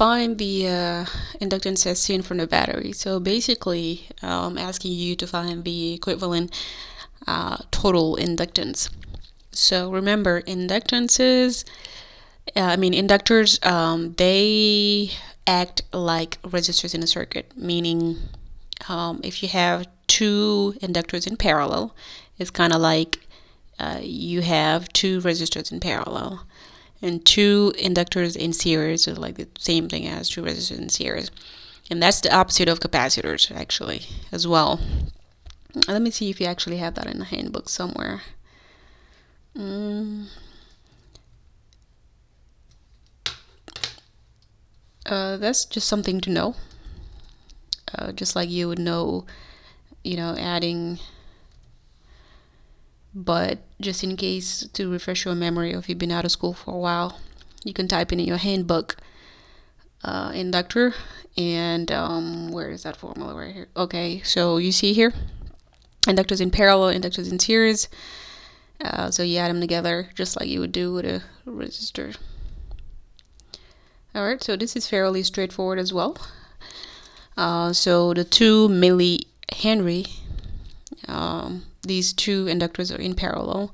find the inductance as seen from the battery. So basically, asking you to find the equivalent total inductance. So remember, inductors, they act like resistors in a circuit, meaning if you have two inductors in parallel, it's kind of like you have two resistors in parallel, and two inductors in series is like the same thing as two resistors in series. And that's the opposite of capacitors, actually, as well. Let me see if you actually have that in the handbook somewhere. That's just something to know. Just like you would know, adding, but just in case, to refresh your memory, if you've been out of school for a while, you can type in your handbook inductor, and where is that formula? Right here. Okay, so you see here, inductors in parallel, inductors in series. So you add them together just like you would do with a resistor. Alright, so this is fairly straightforward as well. So the 2 millihenry, these two inductors are in parallel,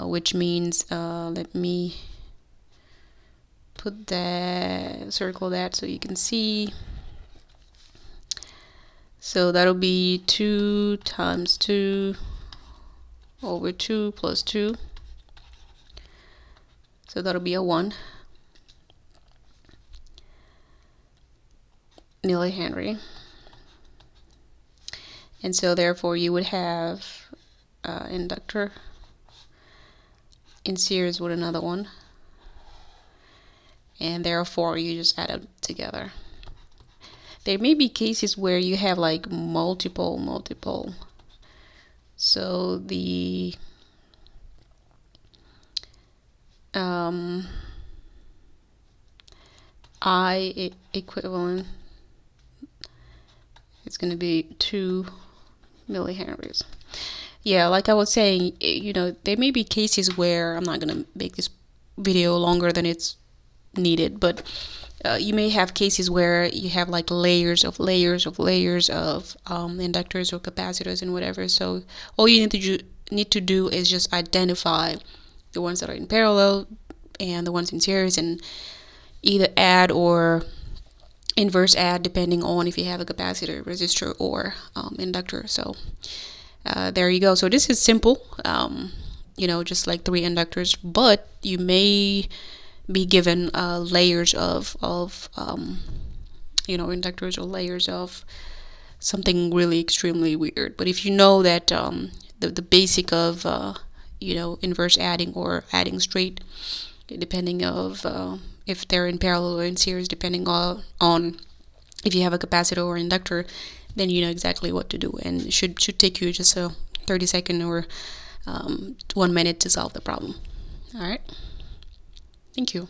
which means, let me circle that so you can see. So that'll be 2 times 2 over 2 plus 2. So that'll be a 1 millihenry. And so therefore you would have inductor in series with another one, and therefore you just add them together. There may be cases where you have like multiple. So the I equivalent is going to be 2 millihenries. Yeah, like I was saying, there may be cases where I'm not going to make this video longer than it's needed, but you may have cases where you have like layers of inductors or capacitors and whatever. So all you need to do is just identify the ones that are in parallel and the ones in series, and either add or inverse add depending on if you have a capacitor, resistor, or inductor. So there you go. So this is simple, just like 3 inductors, but you may be given layers of inductors, or layers of something really extremely weird. But if you know that the basic of inverse adding or adding straight, depending of if they're in parallel or in series, depending on if you have a capacitor or inductor, then you know exactly what to do, and it should take you just a 30-second or 1 minute to solve the problem. All right. Thank you.